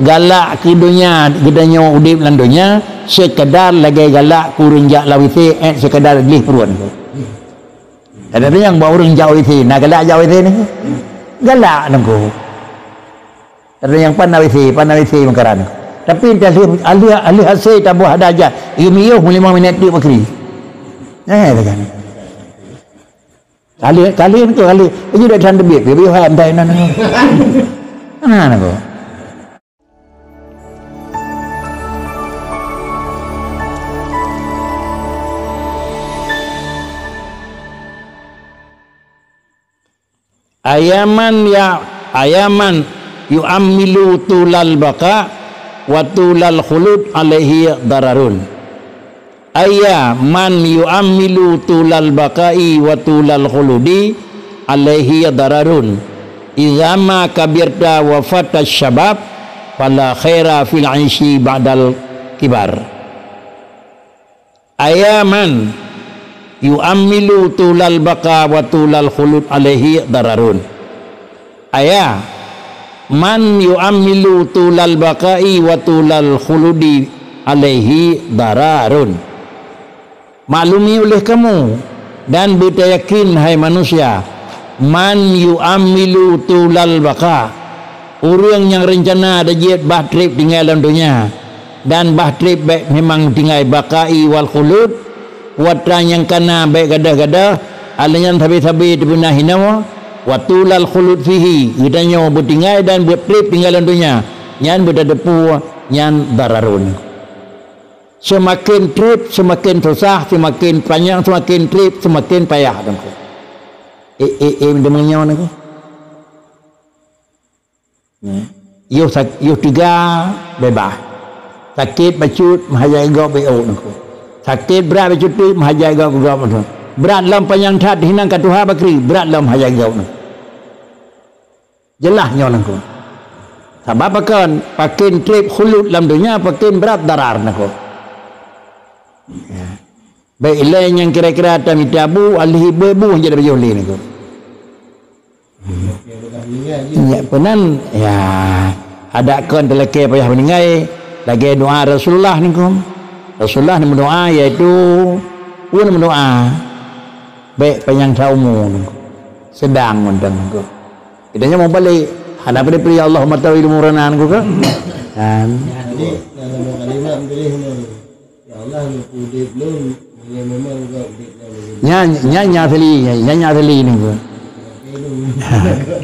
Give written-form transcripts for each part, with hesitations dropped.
galak ke dunia gedanya udip lan dunia sekedar lagi galak kurunjak lawisi sekedar lih perun ada yang bawa orang jauh itu nak galak jauh itu ni galak nengko ada yang panawisi makaran tapi ahli hasil tabuh ada aja miyuh 5 minit dia bakri kan kalian tu kali ini dah tanda biar ham dah nengko ayaman yu'ammilu tulal baqa wa tulal khulud alaihi dararun ayaman yu'ammilu tulal baqai wa tulal khuludi alaihi dararun idza ma kabirta wa fata syabab fala khaira fil 'aishi ba'dal kibar ayaman yu'ammilu tulal baqa wa tulal khulud alaihi dararun ayah man yu'ammilu tulal baqai wa tulal khuludi alaihi dararun maklumi oleh kamu dan beryakin hai manusia man yu'ammilu tulal baqa orang yang rencana ada jet trip tinggal dalam dunia dan trip baik memang tinggal baqai wal khulud watan yang kana baik gadah-gadah alanya tabi-tabi dipunah hinawa watulal khulud fihi gedanya bertinggal dan trip tinggal dalam dunia nyan berdepu nyan dararun semakin trip semakin susah semakin panjang semakin trip semakin payah dengku demangnya nengku yo tiga bebas sakit bacut mahajai go beo nengku sakit berat bercuti mahajai gau betul berat dalam panjang tat hinang kat Tuhan bakri berat dalam mahajai gau jelasnya nangku sebab kan pakin trip khulud dalam dunia pakin berat darar nangku baik lain yang kira-kira tamitabu alhi bebu jadi berjoli nangku ya penan ya ada kan teleke payah meninggai lagi doa Rasulullah nangku Rasulullah ni berdoa iaitu pun berdoa baik panjang saumu sedang mendeng ko idanya mau balik hadap dari Allah matawi muranan ko kan jadi dalam kalimat pilih ya Allah udip nun yang memang enggak nya teli ni ko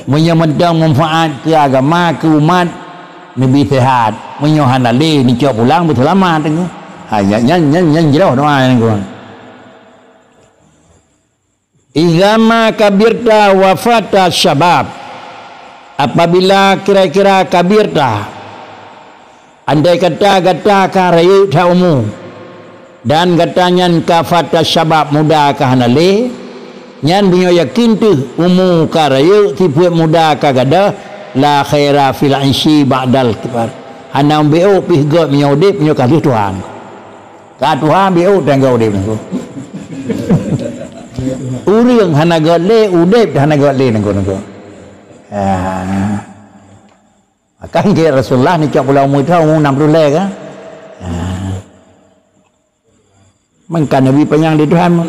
menyamedang manfaat ke agama ke umat nabi sehat menyohan ali ni cok pulang berselamat tu nyan jauh doa ni kawan. Izama kabirta wafata syabab. Apabila kira-kira kabirta andai kata karaya ta umum dan katanya kafata syabab muda ka hanale nyan bunyo yakin tu umu karaya tipu muda ka gada la khaira fil aishi ba'dal kibar. Hana mbeo pihgo menyodip menyo kasih Tuhan. Tuhan biu tangga udip nangko. Urang hana gole udip hana gole nangko. Akan ke Rasulullah ni cak pulau umur tau 60 lek kan. Mangkan Nabi penyang di Tuhan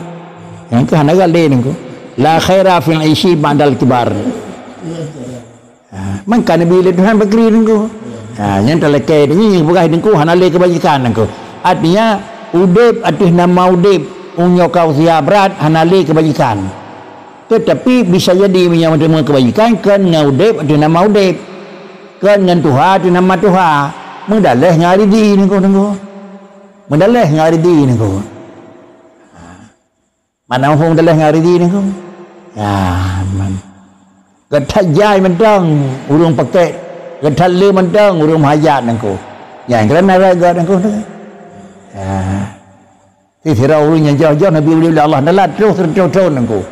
yang ke hana gole nangko. La khaira fil aishi ba'dal kibar. Mangkan Nabi di Tuhan bakri nangko. Yang teleke ni bukan nangko hana le kebajikan nangko. Artinya udip atas nama udip unyo kau sia berat hanali kebajikan tetapi bisa jadi menyama kebajikan kan dengan udip atas nama udip kan dengan Tuhan atas nama Tuhan mendaleh ngari di ni ko mendaleh ngari di ni ko mana mau mendaleh ngari di ni ko ya man ketajai mentang urung pakai kedalle mentang urung hajat nangko yang kerana raga nangko Tira orang yang jauh-jauh Nabi boleh Allah nalat terus nangku.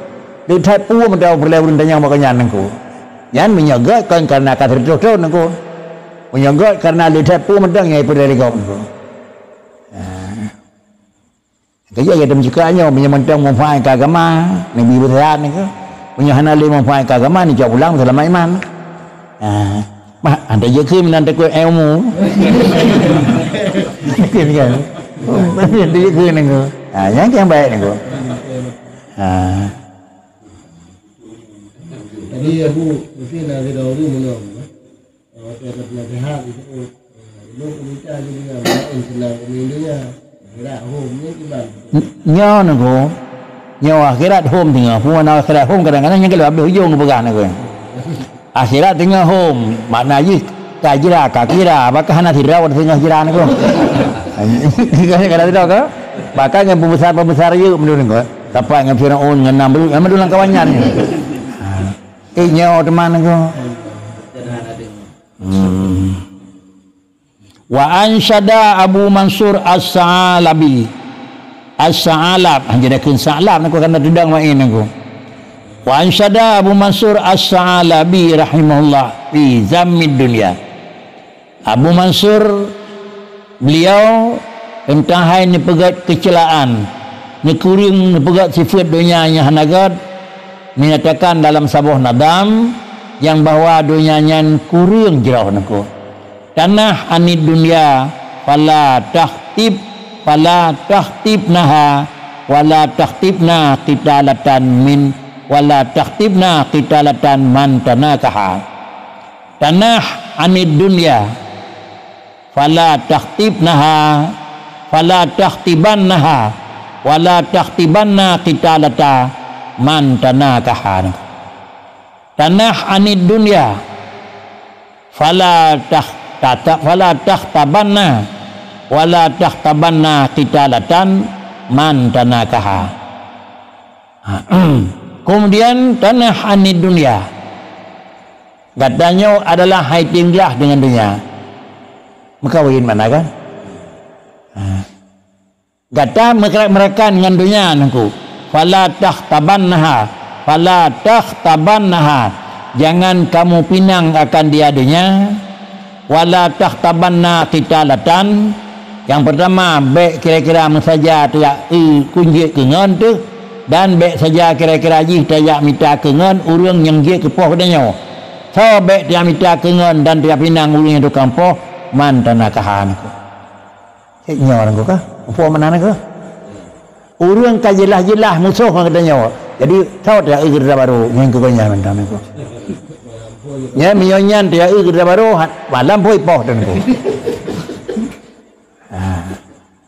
Dia tak pu mendaw perlawan tanya makanya nangku. Yan menyaga kan karena kata terus nangku. Menyaga karena dia tak pu mendang yang pada kau nangku. Kaya kita mencakapnya menyamantang manfaat agama Nabi bersehat nangku. Punya hanali manfaat agama ni jauh ulang selama iman. Anda je ke menanda ku ilmu. Kan. Anda je ke nengko. Yang baik nengko. Jadi aku mesti nak tahu dulu mana. Kita nak lihat itu. Lu minta juga nak senang mindunya. Kira home ni gimana? Nyo nengko. Nyo akhirat home tengah. Puan akhirat home kadang-kadang yang kalau habis hujung pegang nengko. Akhirat tengah home, makna je kajira, kakira, bakal hana tirau tengah jiran ko. Kada tirau ko. Bakal dengan pembesar-pembesar je menurut ko. Dapat dengan Firaun dengan Namrud, dengan menurut kawannya. Nyawa teman ko. Wa ansyada Abu Mansur As-Sa'alabi. As-Sa'alab, hanggedakeun Sa'alab ko kana tudang main ko. Wa ansyada Abu Mansur As-Sa'alabi rahimahullah fi zammid dunya. Abu Mansur beliau tentang hai ni pegat kecelaan, ni kuring ni pegat sifat dunia yang hanagat, menyatakan dalam sebuah nadam yang bahwa dunianya kuring jerah naku. Tanah anid dunia fala tahtibnaha wala tahtibna qitalatan min wala tahtibna qitalatan man tanakaha. Tanah anid dunya fala tahtibnaha fala tahtibannaha wala tahtibanna qitalata man tanakaha. Tanah anid dunya fala tahtabanna wala tahtabanna qitalatan man tanakaha. Kemudian tanah anid dunia katanya adalah hai tinggal dengan dunia. Maka win mana kan? Kata mereka dengan dunia nangku. Fala tahtabannaha. Jangan kamu pinang akan dia dunia. Wala tahtabanna qitalatan. Yang pertama, baik kira-kira saja tidak kunjit kengan tu. Dan baik saja kira-kira jih tayak minta kengan urang yang dia kepoh padanya. So baik dia minta kengan dan dia pinang urang yang tukang poh man tanakahan ko. Nyawa ko ka? Poh mana ko? Urang ka jelas-jelas musuh katanya. Jadi tahu dia gerda baru yang ko nya mantan ko. Ya mionyan dia gerda baru malam poh dan ko.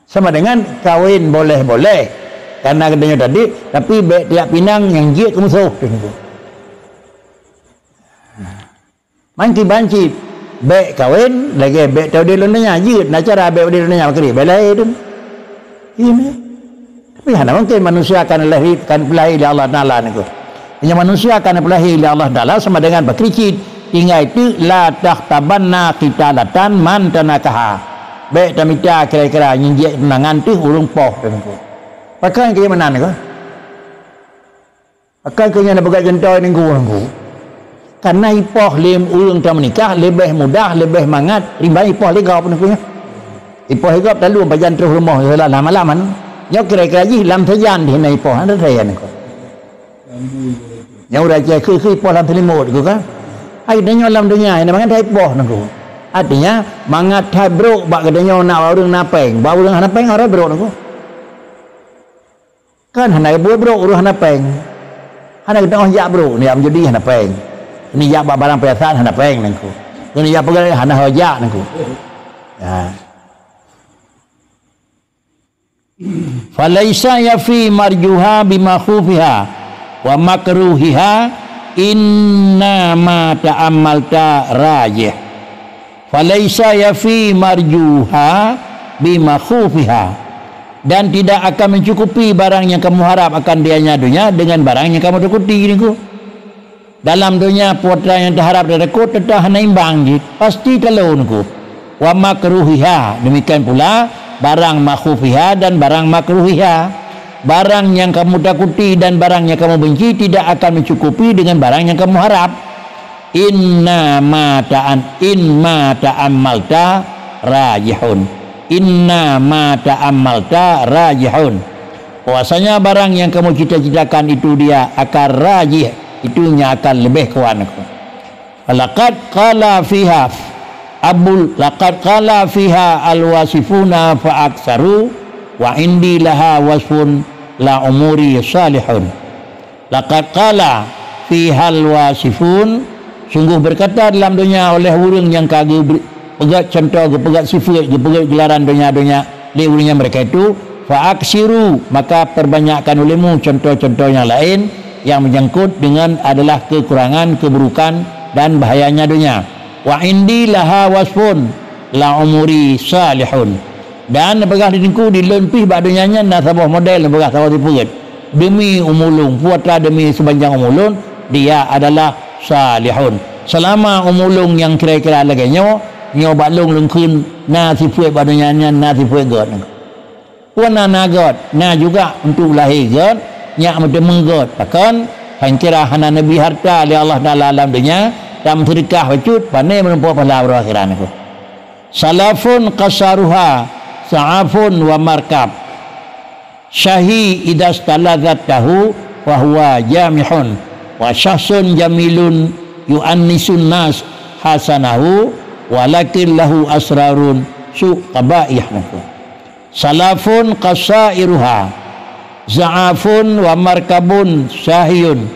Sama dengan kawin boleh-boleh. Karena katanya tadi, tapi baik tiap pinang yang dia ke musuh. Manci banci, baik kawin, lagi baik tahu dia lunanya, jid, nak cara baik dia lunanya, makri, belai itu. Ini. Tapi hanya mungkin manusia akan lahirkan pelahir oleh Allah Taala ni ko. Hanya manusia akan pelahir oleh Allah Taala sama dengan berkericit. Tinggal itu la tahtabanna qitalatan man tanakaha. Baik tamita kira-kira yang dia tenangan tu urung poh dan ko. Pakai ke mana ni ko? Pakai ke yang begat jentoi ni ko. Karena ipoh lem urang tak menikah lebih mudah, lebih mangat, rimba ipoh legap ni ko nya. Ipoh legap lalu bajan terus rumah lama-lama. Nyok kira-kira ji lam sajan di na ipoh ada saya ni ko. Yang udah je ke ipoh lam telimut ko kan. Ai denyo lam dunia ni mangat ipoh ni ko. Artinya mangat thai bro bak katanya nak urang napeng, ba urang napeng ora bro ni ko. Kan hana bro urang napeng. Hana kita orang jak bro ni am jadi hana peng. Ini jak barang perhiasan hana peng nangku. Ini jak pegang hana hojak nangku. Ya. Falaisa yafi marjuha bima khufiha wa makruhiha inna ma ta'ammalta rajih. Falaisa yafi marjuha bima khufiha. Dan tidak akan mencukupi barang yang kamu harap akan dianya dunia dengan barang yang kamu takuti ni ko. Dalam dunia putra yang terharap dari ko tetap hana imbang je, pasti telur ni ko. Wa makruhiha, demikian pula barang makhufiha dan barang makruhiha. Barang yang kamu takuti dan barang yang kamu benci tidak akan mencukupi dengan barang yang kamu harap. In ma ta'ammalta rajihun. Inna ma ta'ammalta rajihun. Bahwasanya barang yang kamu cita-citakan itu dia akan rajih, itunya akan lebih kuat. laqad qala fiha al-wasifuna fa aktsaru wa indi laha wasfun la umuri salihun. Laqad qala fiha al-wasifun, sungguh berkata dalam dunia oleh orang yang kagak pegat contoh, pegat sifat, pegat gelaran dunia-dunia liurnya mereka itu, fa aksiru, maka perbanyakkan olehmu contoh-contoh yang lain yang menyangkut dengan adalah kekurangan, keburukan dan bahayanya dunia. Wa indi laha wasfun la umuri salihun, dan apakah diriku dilempih bak dunianya na sabah model apakah tahu dipugat demi umulung puata demi sepanjang umulun dia adalah salihun. Selama umulung yang kira-kira laganya nyo balung lungkun na sifat bak dunianya na sifat god wana na god na juga untuk lahir god nyak medem god takkan hancira hana nabi harta li Allah taala alam dunia dan sedekah wajud pandai menempuh pahala akhiran itu. Salafun qasaruha sa'afun wa markab syahi idas taladzatahu wa huwa jamihun wa syahsun jamilun yu'annisun nas hasanahu walakin lahu asrarun su qabaih. Salafun qasairuha za'afun wa markabun syahiyun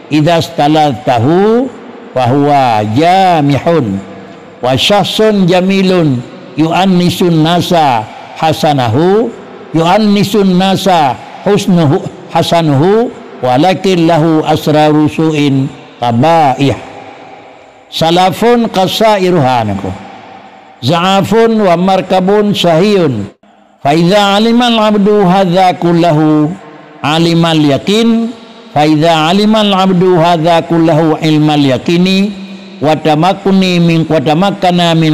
idas taladzatahu wa huwa jamihun wa syahsun jamilun yu'annisun nasa hasanahu yu'annisun nasa husnuhu hasanuhu walakin lahu asraru su'in qabaih. Salafun qasairuha za'afun wa markabun sahiyun fa idza alimal abdu hadza kullahu alimal yakin fa idza alimal abdu hadza kullahu ilmal yakini wa tamakkuni min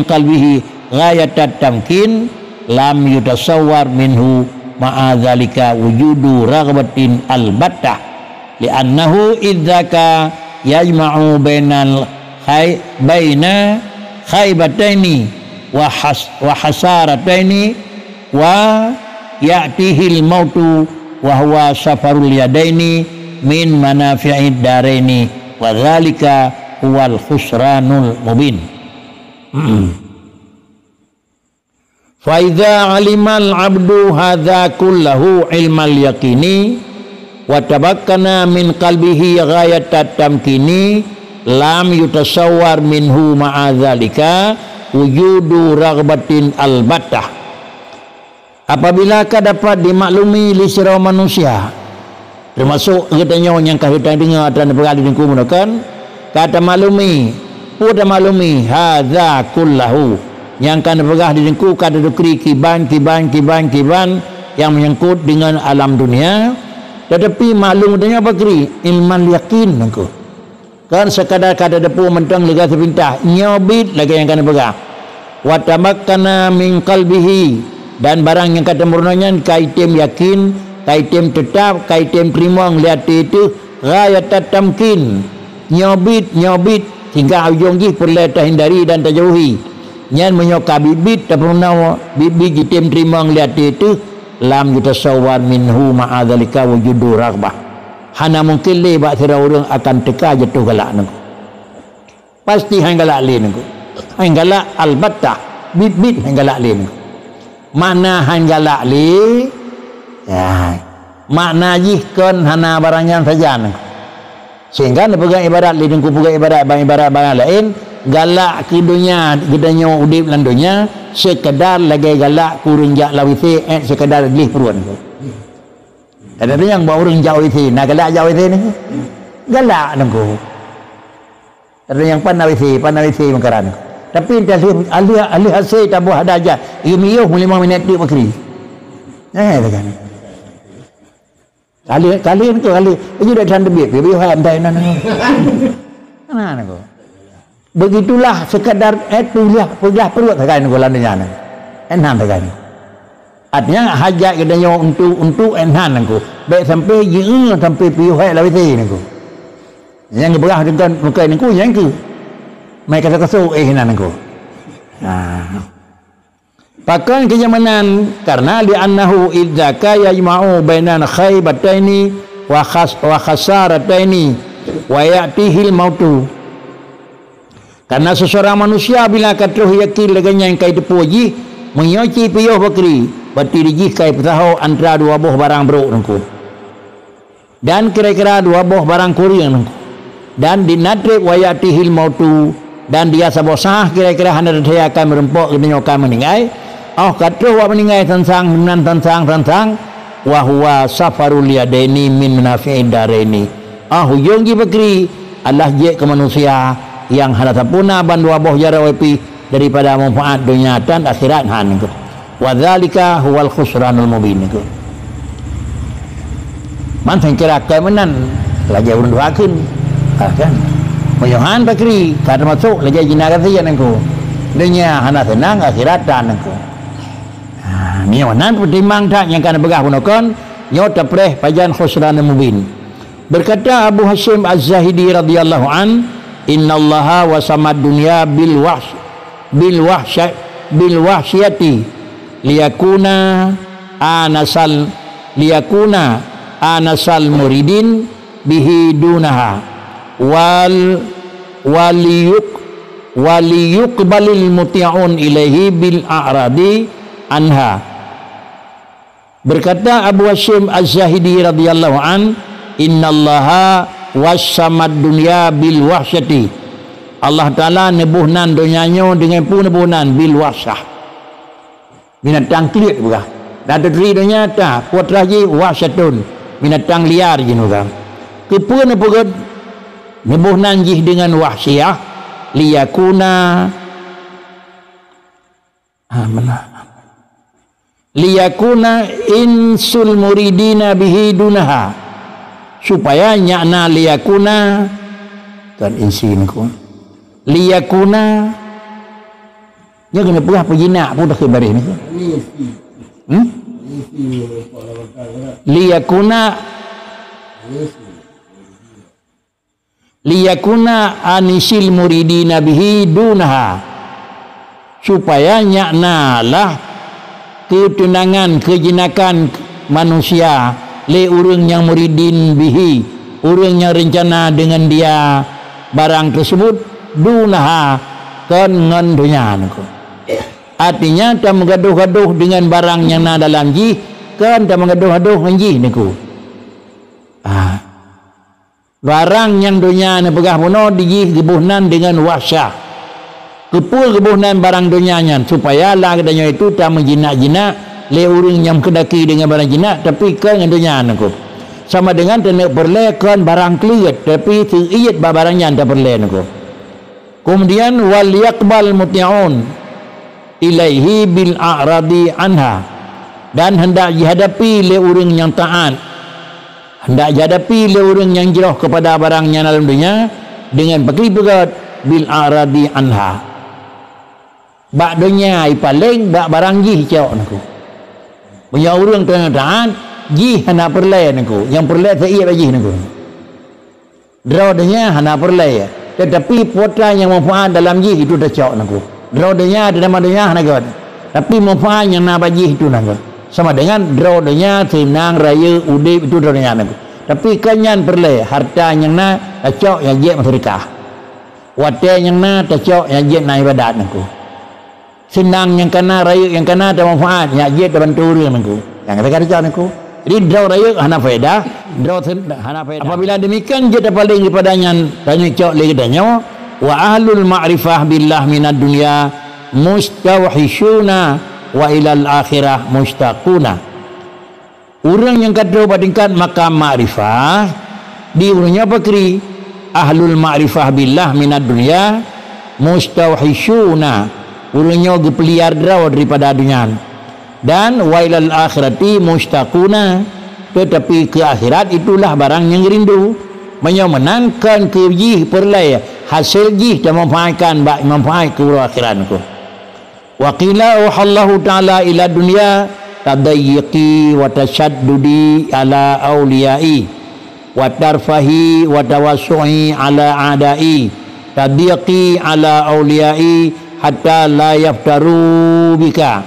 qalbihi ghayatat tamkin lam yutasawwar minhu ma'adzalika wujudu ragbatin albattah li'annahu idzaka yajma'u baina khaybataini wa hasarataini wa ya'tihil mautu wa huwa safarul yadaini min manafi'id daraini wa dzalika huwal khusranul mubin. Fa idza alimal abdu hadza kullahu ilmal yaqini wa tabakkana min qalbihi ghayatat tamkini lam yutasawwar minhu ma'adzalika wujudu ragbatin albattah. Apabila dapat dimaklumi li sira manusia termasuk katanya yang kita dengar dan berada di kumulakan kata maklumi pada maklumi hadza kullahu yang kan berada di lingkup kata dukri kiban yang menyangkut dengan alam dunia, tetapi maklum dengan apa kiri ilman yakin nangku kan sekadar kata depu mentang lega sepintah nyobit lagi yang kan berada wa tamakkana min qalbihi, dan barang yang kata murnanya kaitem yakin, kaitem tetap, kaitem terima ngelihat itu ghayatat tamkin nyobit hingga ujung ji perlu terhindari dan terjauhi nyan menyoka bibit tak pernah bibit jitem terima ngelihat itu lam yutasawwar minhu ma'adzalika wujudu raghbah. Hana mungkin le bak sira orang akan teka jatuh galak nangku pasti hang galak le nangku hang galak albattah bibit hang galak le nangku makna hang galak le ya makna jihkan hana barangnya saja nangku sehingga nak pegang ibadat le nangku pegang ibadat barang lain galak ke dunia gedanya udip lan dunia sekedar lagi galak kurang jak lawisi sekedar lih peruan nangku. Ada yang bawa orang jauh itu, nak galak jauh itu ni, galak nangku. Ada yang pandai isi makaran. Tapi ahli hasil tak buat ada aja. Iyo 5 minit dia berkeri. Kan? Kalian tu ini dah cantik biar ham dah nana. Mana nangku. Begitulah sekadar itulah perut kan nangku landanya nang. Enam kan. Artinya hajat katanya untuk enhan nangku baik sampai sampai piuhai lawiti nangku yang berah dengan muka nangku yang ke mereka kata nangku pakan kenyamanan karena li'annahu idzaka yajma'u bainan khaybataini wa khasarataini wa ya'tihil mautu Karena seseorang manusia bila kata yakin leganya yang kai depuji menyoci piyuh bakri berarti dijih kai petahu antara dua buah barang beruk nengku. Dan kira-kira dua buah barang kuriang nengku. Dan dinadrib wayatihil mautu dan dia sabosah kira-kira hendak dia akan merempok kena akan meninggal. Kata wa meninggal tentang wa huwa safarul yadaini min nafi'id daraini. Hujung ji bakri Allah je ke manusia yang hendak sapuna ban dua buah jara wapi daripada manfaat dunia dan akhirat han itu. Wa dzalika huwal khusranul mubin itu. Man kira kemenan lagi urun doakeun kan. Moyohan bakri kada masuk lagi jinaga saja nengku. Dunia hana senang akhirat dan nengku. Ni wanan pertimbang tak yang kana begah punokon nyo tapreh pajan khusranul mubin. Berkata Abu Hasyim Az-Zahidi radhiyallahu an, innallaha wasamad dunya bil wahsyati liyakuna anasal muridin bihi dunaha waliyuqbalil muti'un ilaihi bil a'radi anha. Berkata Abu Hasyim Az-Zahidi radhiyallahu an, innallaha wasamad dunya bil wahsyati. Allah Ta'ala nebuhnan dunianya dengan nebuhnan bil wahsyah. Binatang klik bukan. Dan terdiri dunia tak putra ji wahsyatun. Binatang liar je bukan. Kepun nebuhnan nebuhnan ji dengan wahsyah liyakuna liyakuna insul muridina bihi dunaha, supaya nyakna liyakuna dan insinku liyakuna nya kena pegah pejina pun dah kebaris ni liyakuna anisil muridina bihi dunaha, supaya nyakna lah ketenangan kejinakan manusia le urang yang muridin bihi, urang yang rencana dengan dia barang tersebut dunaha kan ngan dunia niku. Artinya tak menggaduh-gaduh dengan barang yang na dalam ji kan tak menggaduh-gaduh dengan ji niku. Barang yang dunia ni pegah puno diji gebuhnan dengan wahsyah. Kepul gebuhnan barang dunianya supaya lah kedanya itu tak menjinak-jinak le urang yang kedaki dengan barang jinak tapi kan dengan dunia niku. Sama dengan tenek berlekan barang keliat tapi teriyat barangnya tak berle niku. Kemudian wal yaqbal muti'un ilaihi bil a'radi anha, dan hendak dihadapi le urang yang taat, hendak dihadapi le urang yang jauh kepada barangnya dalam dunia dengan pegat bil a'radi anha. Bak dunia paling bak barang ji cok niku. Punya urang tengah taat ji hana perle niku, yang perle saya bagi niku. Drawnya hana perle, tetapi putra yang manfaat dalam ji itu dah cok niku. Drawnya ada nama dunia hana god. Tapi manfaat yang nak bagi itu niku. Sama dengan drawnya senang raya udip itu drawnya niku. Tapi kanyan perle harta yang nak cok yang je masyarakat. Wate yang nak cok yang je naik ibadat niku. Senang yang kena raya yang kena ada manfaat yang je bantu dia niku. Yang kata cok niku. Jadi draw raya hana faedah, draw hana faedah. Apabila demikian kita paling daripadanya tanya cok lagi tanya wa ahlul ma'rifah billah minad dunya mustawhishuna wa ilal akhirah mustaquna. Orang yang kata tingkat makam ma'rifah di urangnya bakri ahlul ma'rifah billah minad dunya mustawhishuna, urangnya gepeliar draw daripada dunia, dan wailal akhirati mustaquna, tetapi ke akhirat itulah barang yang rindu, menyenangkan ke jih perlai hasil jih dan memanfaatkan manfaat ke akhirat ku. Wa qila uhallahu ta'ala ila dunya tadayyiqi wa tashaddudi ala awliyai wa tarfahi wa tawassu'i ala adai tadayyiqi ala awliyai hatta la yaftaru bika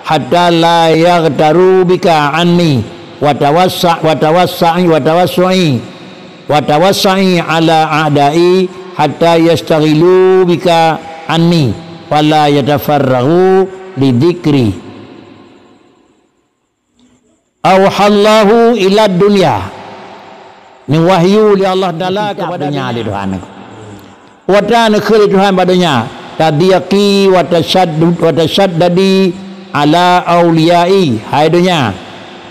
hatta la yaghtaru bika anni wa tawassa'i ala a'dai hatta yastaghilu bika anni fala yatafarrahu lidzikri. Auhallahu ila dunya. Ni wahyu li Allah Taala kepada dunia Tuhan. Wa ta'ala khali Tuhan padanya tadiyaqi wa tashaddadi ala auliyai. Hai dunia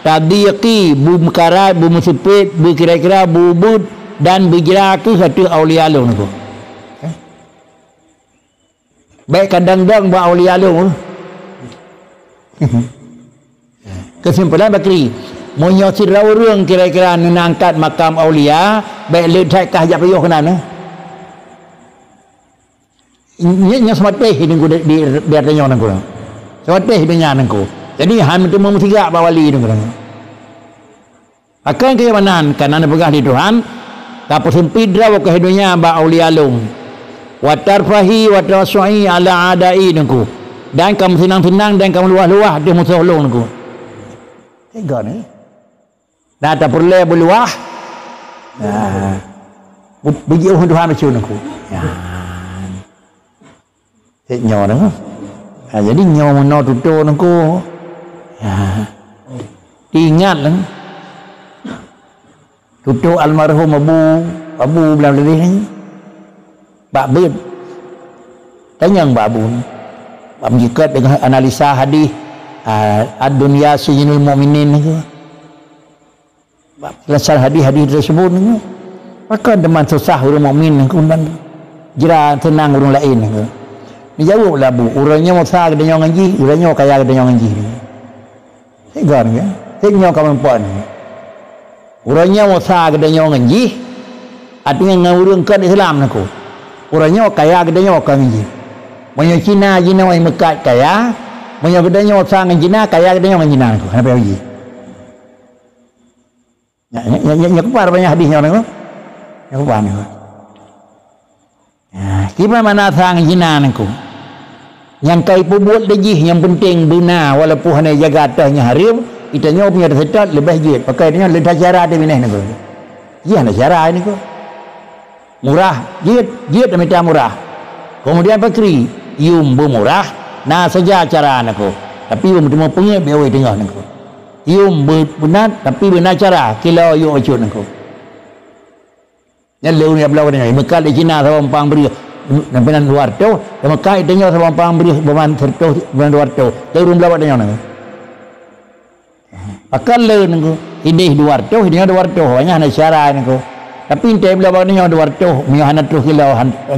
tadiyaqi bumkarat bumusipit berkira-kira bubud dan berjira ke satu aulia lu tu. Baik kadang-kadang buat aulia lu. Kesimpulan Bakri menyosir orang kira-kira mengangkat makam aulia baik letak kah jak payah kena ni. Nya semateh hidung di biar tanya nangku. Semateh hidungnya nangku. Jadi ham itu memutiga bawali nangku. Akan keimanan karena pegah di Tuhan kapus sempidra wa hidungnya ba aulia long. Wa tarfahi wa tawassu'i ala adai nangku. Dan kamu senang-senang dan kamu luah-luah di musuh long nangku. Tega ni. Dah tak perlu berluah. Nah. Bagi orang Tuhan macam aku. Ya. Nyawa dah. Jadi nyawa mana tutur aku. Ya. Ingat lah. Tutur almarhum Abu belah ni. Bak bet. Tanya Mbak Abu. Bak menjikat dengan analisa hadis ad-dunya sijinul mu'minin tu. Selesai hadis-hadis tersebut ni. Maka deman susah orang mukmin kemudian jira tenang orang lain tu. Ni jawablah Bu, urangnya masa kedenya ngaji, urangnya kaya kedenya ngaji. Segar ya. Tengok kamu pon. Urangnya masa kedenya ngaji. Artinya ngurung ke Islam aku. Urangnya kaya kedenya ngaji. Banyak Cina Cina yang Mekah kaya, banyak kedenya masa ngaji kaya kedenya ngaji aku. Kenapa ngaji? Ya kepar banyak hadisnya orang tu. Ya kepar ni. Kita mana sang jinan aku. Yang kai buat lagi yang penting benar walaupun hanya jaga atasnya harim, itanya punya setat lebih jid. Pakai dia ledah cara dia minah aku. Ya ada cara ini ko. Murah, jid minta murah. Kemudian Bakri, yum murah, nah saja cara aku. Tapi yum cuma pengep biar tengah aku. Yum benar tapi benar cara kilo yum acun aku. Yang lalu ni belau ni Mekah di Cina sama pang beri nampilan luar tu Mekah itanya sama pang beri beban serto beban luar tu turun belau dia nang akan le nangku ini luar tu ini luar tu banyak nak cara nangku tapi inte belau dia luar tu punya anak tu kilo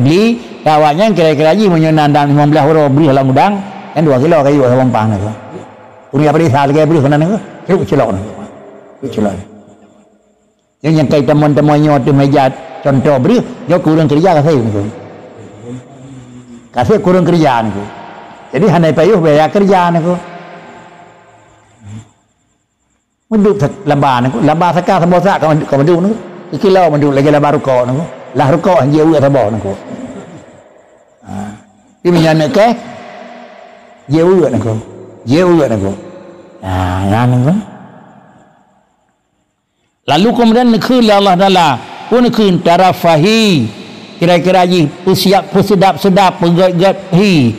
beli kawannya kira-kira ji punya nandang 15 euro beri halang udang yang 2 kilo kayu sama pang nangku uri apa dia sal ke beri kana nangku celok celok yang kai teman-temannya tu meja contoh beri dia kurang kerja kasih ni kasih kurang kerja ni jadi handai payuh bayar kerja ni menduk lamban ni lamban sakar sabosa kau menduk ni kilo menduk lagi lamban rukuk ni lah rukuk hanya uat sabah ni ini minyak ke dia uat ni yang ni lalu kemudian nekhul Allah Taala pun nekhul tarafahi kira-kira ji pusiap sedap pegat hi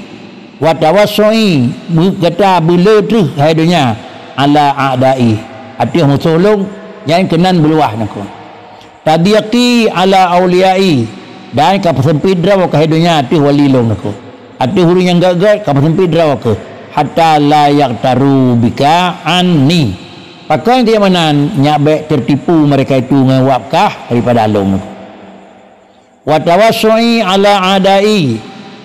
wa tawassui berkata beletrih hai dunia ala a'dai atih musolong yang kenan beluah naku tadiyaqi ala auliyai dan kapsempidra wa kahidunya atih walilong naku atih huru yang gagal kapsempidra wa ke hatta la yaqtaru bika anni. Pakai dia mana nyabek tertipu mereka itu ngewapkah daripada alung. Wa tawassui ala adai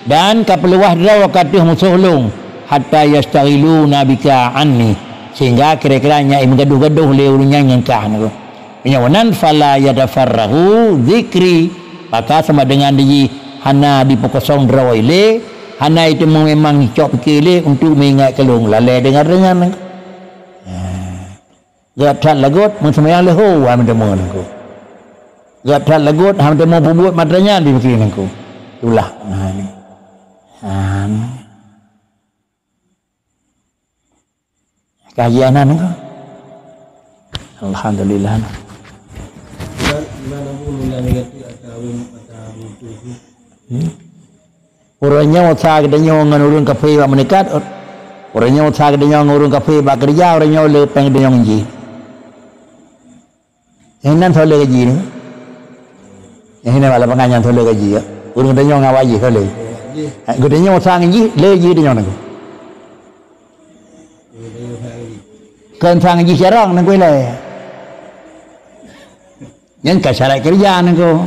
dan kapeluah dra wakatuh musuhlung hatta yastaghilu nabika anni sehingga kira-kiranya menggaduh-gaduh leurnya ngengkah niku. Penyawanan fala yatafarrahu zikri maka sama dengan di hana di pokosong dra ile hana itu memang cok fikir untuk mengingat kelung lalai dengar-dengar niku. Gathat lagut mensemayang leho ham temu nangku. Gathat lagut ham temu bubuat matanya di fikir nangku. Itulah ni. Kajian nangku. Alhamdulillah. Mana pun yang negatif atau Orangnya otak dia ngurung kafe wa menikat. Orangnya otak dia ngurung kafe ba kerja, orangnya lepeng dia ngi. Enan thole gaji ni. Ini malah penganyan thole gaji ya. Urung dia ngawaji thole. Gudenya otak ngi le ji dia nang. Kan sang ji serang nang kowe le. Yang kasar kerja nang ko.